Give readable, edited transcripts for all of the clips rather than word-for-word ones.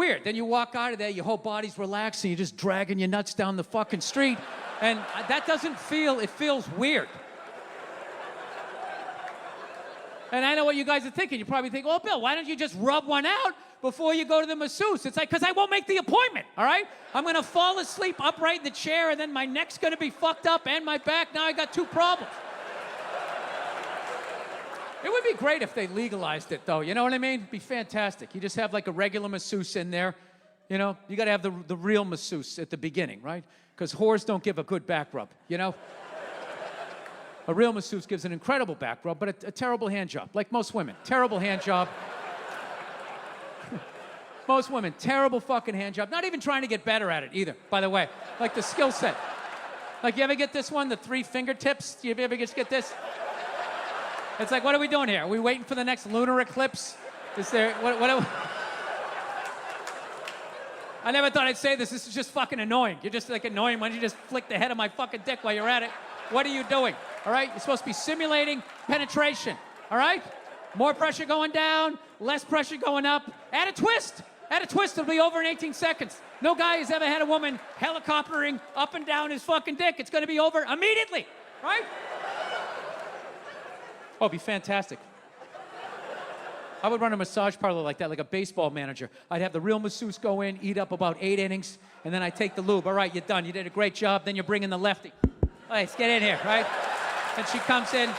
weird. Then you walk out of there, your whole body's relaxed, and you're just dragging your nuts down the fucking street. And that doesn't feel, it feels weird. And I know what you guys are thinking. You probably think, oh, Bill, why don't you just rub one out before you go to the masseuse? It's like, because I won't make the appointment, all right? I'm going to fall asleep upright in the chair, and then my neck's going to be fucked up and my back. Now I got 2 problems. It would be great if they legalized it, though. You know what I mean? It'd be fantastic. You just have like a regular masseuse in there. You know, you got to have the real masseuse at the beginning, right? Because whores don't give a good back rub, you know? A real masseuse gives an incredible back rub, but a terrible hand job, like most women. Terrible hand job. Most women, terrible fucking hand job. Not even trying to get better at it either, by the way. Like the skill set. Like, you ever get this one, the 3 fingertips? Do you ever just get this? It's like, what are we doing here? Are we waiting for the next lunar eclipse? Is there, what I never thought I'd say this. This is just fucking annoying. You're just like annoying. Why don't you just flick the head of my fucking dick while you're at it? What are you doing? All right? You're supposed to be simulating penetration. All right? More pressure going down, less pressure going up. Add a twist. Add a twist. It'll be over in 18 seconds. No guy has ever had a woman helicoptering up and down his fucking dick. It's going to be over immediately. Right? Oh, it'd be fantastic. I would run a massage parlor like that, like a baseball manager. I'd have the real masseuse go in, eat up about 8 innings, and then I'd take the lube. All right, you're done. You did a great job. Then you bring in the lefty. All right, let's get in here, right? And she comes in,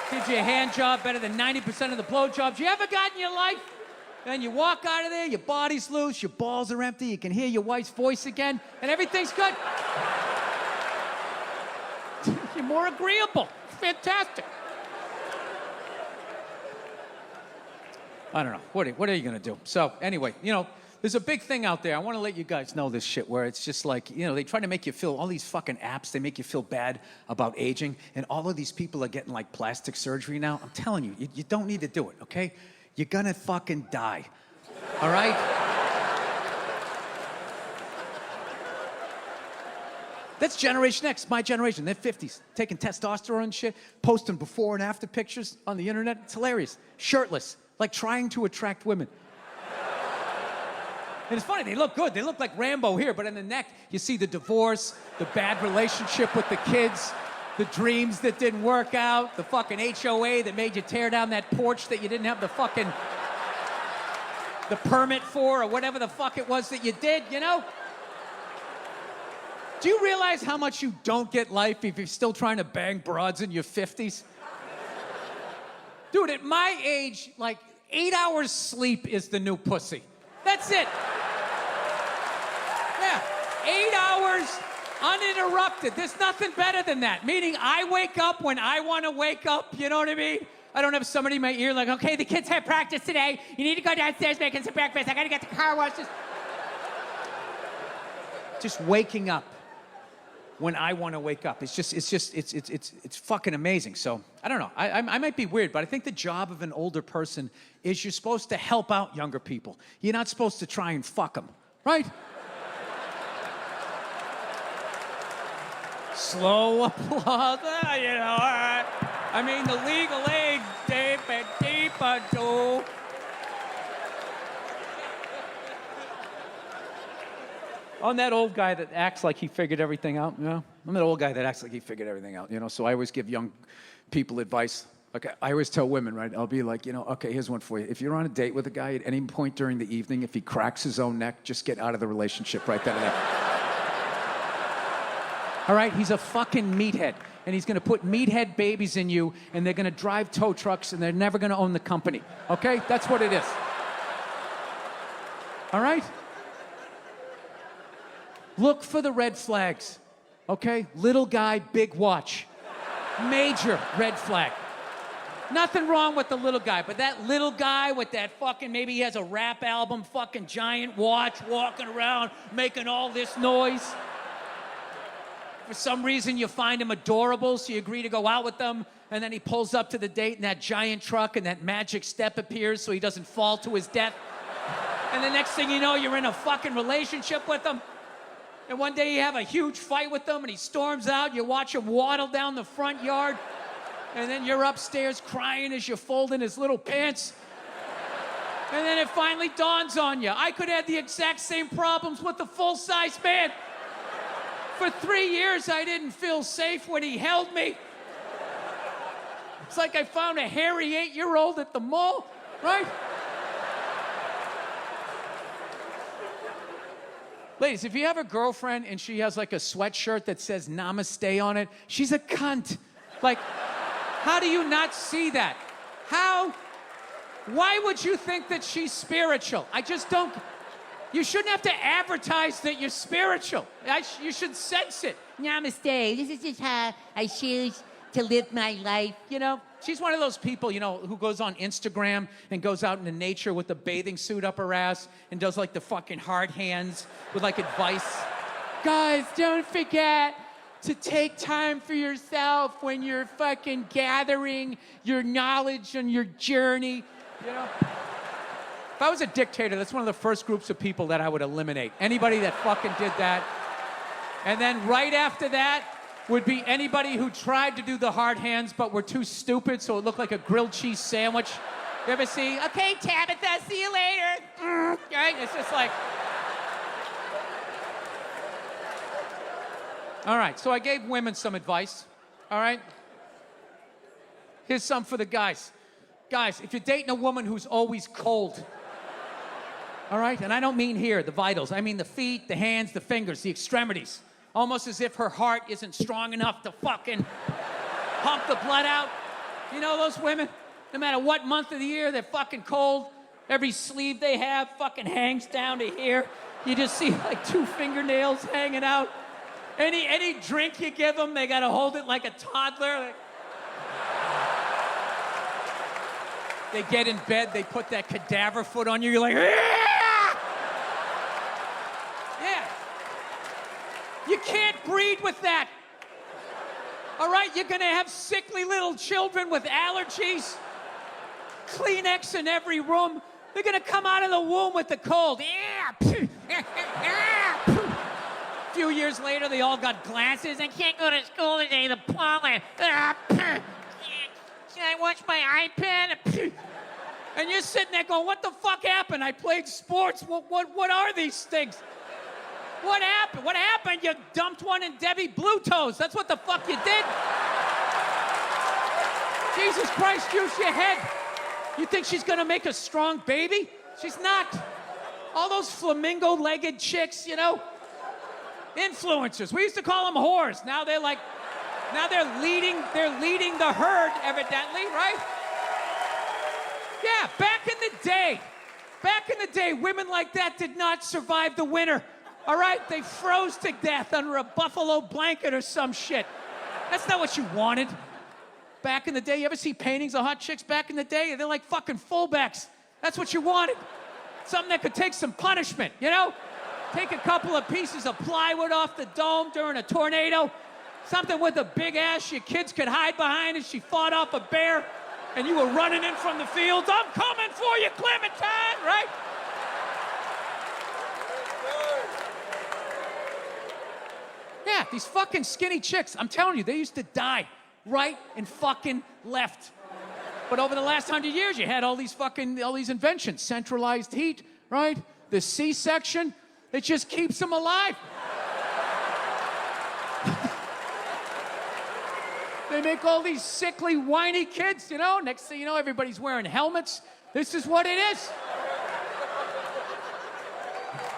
gives you a hand job better than 90% of the blow jobs you ever got in your life. Then you walk out of there, your body's loose, your balls are empty, you can hear your wife's voice again, and everything's good. You're more agreeable. Fantastic. I don't know. What are you going to do? So, anyway, you know, there's a big thing out there. I want to let you guys know this shit where it's just like, you know, they try to make you feel, all these fucking apps, they make you feel bad about aging. And all of these people are getting like plastic surgery now. I'm telling you, you don't need to do it, okay? You're going to fucking die. All right? That's Generation X, my generation. They're 50s, taking testosterone and shit, posting before and after pictures on the internet. It's hilarious. Shirtless, like trying to attract women. And it's funny, they look good. They look like Rambo here, but in the neck, you see the divorce, the bad relationship with the kids, the dreams that didn't work out, the fucking HOA that made you tear down that porch that you didn't have the fucking, the permit for, or whatever the fuck it was that you did, you know? Do you realize how much you don't get life if you're still trying to bang broads in your 50s? Dude, at my age, like 8 hours sleep is the new pussy. That's it. Yeah, 8 hours uninterrupted. There's nothing better than that. Meaning I wake up when I want to wake up, you know what I mean? I don't have somebody in my ear like, okay, the kids have practice today. You need to go downstairs making some breakfast. I gotta get the car washed. Just waking up when I want to wake up. It's fucking amazing. So, I don't know. I might be weird, but I think the job of an older person is you're supposed to help out younger people. You're not supposed to try and fuck them, right? Slow applause, you know, all right. I mean, the legal age, deeper, too. I'm that old guy that acts like he figured everything out, you know? I'm that old guy that acts like he figured everything out, you know? So I always give young people advice. Like, I always tell women, right? I'll be like, you know, okay, here's one for you. If you're on a date with a guy at any point during the evening, if he cracks his own neck, just get out of the relationship right then and there. All right? He's a fucking meathead. And he's going to put meathead babies in you, and they're going to drive tow trucks, and they're never going to own the company. Okay? That's what it is. All right? Look for the red flags, okay? Little guy, big watch. Major red flag. Nothing wrong with the little guy, but that little guy with that fucking, maybe he has a rap album, fucking giant watch, walking around, making all this noise. For some reason, you find him adorable, so you agree to go out with them, and then he pulls up to the date in that giant truck, and that magic step appears so he doesn't fall to his death. And the next thing you know, you're in a fucking relationship with him. And one day you have a huge fight with him and he storms out, you watch him waddle down the front yard, and then you're upstairs crying as you're folding his little pants. And then it finally dawns on you. I could have the exact same problems with the full-size man. For 3 years, I didn't feel safe when he held me. It's like I found a hairy 8-year-old at the mall, right? Ladies, if you have a girlfriend and she has like a sweatshirt that says namaste on it, she's a cunt. Like, how do you not see that? Why would you think that she's spiritual? I just don't. You shouldn't have to advertise that you're spiritual. You should sense it. Namaste. This is just how I choose to live my life. You know, she's one of those people, you know, who goes on Instagram and goes out into nature with a bathing suit up her ass and does like the fucking hard hands with like advice. Guys, don't forget to take time for yourself when you're fucking gathering your knowledge on your journey, you know? If I was a dictator, that's one of the first groups of people that I would eliminate. Anybody that fucking did that. And then right after that would be anybody who tried to do the hard hands but were too stupid, so it looked like a grilled cheese sandwich. You ever see, okay, Tabitha, see you later. Right? It's just like... All right, so I gave women some advice, all right? Here's some for the guys. Guys, if you're dating a woman who's always cold, all right? And I don't mean here, the vitals. I mean the feet, the hands, the fingers, the extremities. Almost as if her heart isn't strong enough to fucking pump the blood out. You know those women? No matter what month of the year, they're fucking cold. Every sleeve they have fucking hangs down to here. You just see like 2 fingernails hanging out. Any drink you give them, they gotta hold it like a toddler. They get in bed, they put that cadaver foot on you, you're like, yeah! Yeah. You can't breed with that. All right, you're gonna have sickly little children with allergies, Kleenex in every room. They're gonna come out of the womb with the cold. Yeah. A few years later, they all got glasses. I can't go to school today, the pollen. Can I watch my iPad? And you're sitting there going, what the fuck happened? I played sports. What are these things? What happened? What happened? You dumped one in Debbie Blue Toes. That's what the fuck you did. Jesus Christ, use your head. You think she's gonna make a strong baby? She's not. All those flamingo-legged chicks, you know? Influencers. We used to call them whores. Now they're leading the herd, evidently, right? Yeah, back in the day, women like that did not survive the winter. All right? They froze to death under a buffalo blanket or some shit. That's not what you wanted. Back in the day, you ever see paintings of hot chicks back in the day? They're like fucking fullbacks. That's what you wanted. Something that could take some punishment, you know? Take a couple of pieces of plywood off the dome during a tornado. Something with a big ass your kids could hide behind as she fought off a bear and you were running in from the fields. I'm coming for you, Clementine, right? Yeah, these fucking skinny chicks, I'm telling you, they used to die right and fucking left. But over the last 100 years, you had all these inventions. Centralized heat, right? The C-section. It just keeps them alive. They make all these sickly, whiny kids, you know? Next thing you know, everybody's wearing helmets. This is what it is.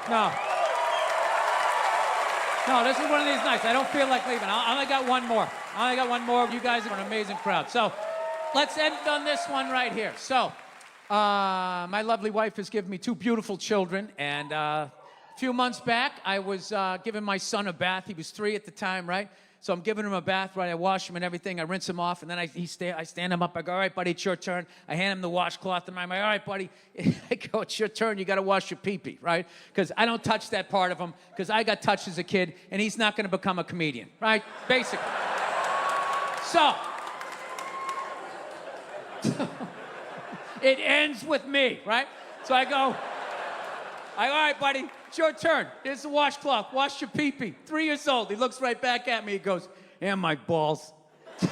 No, this is one of these nights. I don't feel like leaving. I only got one more. You guys are an amazing crowd. So let's end on this one right here. So my lovely wife has given me 2 beautiful children, and a few months back, I was giving my son a bath. He was 3 at the time, right? So I'm giving him a bath, right? I wash him and everything. I rinse him off, and then I stand him up. I go, all right, buddy, it's your turn. I hand him the washcloth, and I'm like, all right, buddy. I go, it's your turn. You got to wash your pee-pee, right? Because I don't touch that part of him, because I got touched as a kid, and he's not going to become a comedian, right? Basically. So it ends with me, right? So I go, all right, buddy, it's your turn. Here's the washcloth. Wash your pee-pee. 3 years old. He looks right back at me. He goes, and my balls. Dude,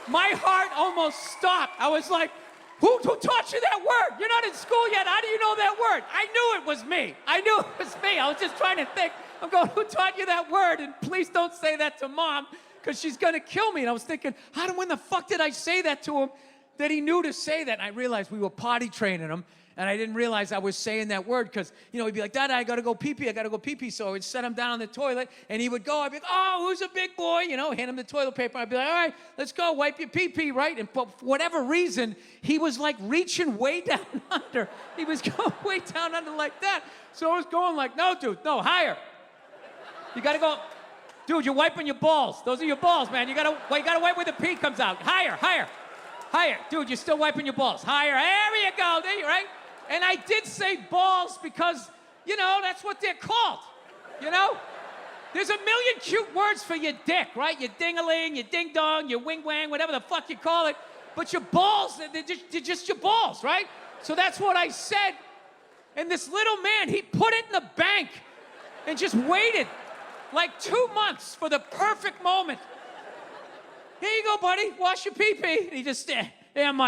My heart almost stopped. I was like, who taught you that word? You're not in school yet. How do you know that word? I knew it was me. I knew it was me. I was just trying to think. I'm going, who taught you that word? And please don't say that to Mom, because she's going to kill me. And I was thinking, when the fuck did I say that to him that he knew to say that? And I realized we were potty training him, and I didn't realize I was saying that word because, he'd be like, Dad, I got to go pee-pee. I got to go pee-pee. So I would set him down on the toilet, and he would go. I'd be like, oh, who's a big boy? Hand him the toilet paper. I'd be like, all right, let's go. Wipe your pee-pee, right? And for whatever reason, he was like reaching way down under. He was going way down under like that. So I was going like, no, dude, no, higher. You got to go. Dude, you're wiping your balls. Those are your balls, man. You got to wipe where the pee comes out. Higher, higher, higher. Dude, you're still wiping your balls. Higher. There you go. There you right? And I did say balls because, that's what they're called. There's a million cute words for your dick, right? Your ding-a-ling, your ding-dong, your wing-wang, whatever the fuck you call it. But your balls, they're just your balls, right? So that's what I said. And this little man, he put it in the bank and just waited like 2 months for the perfect moment. Here you go, buddy. Wash your pee-pee. And he just, yeah, Mike.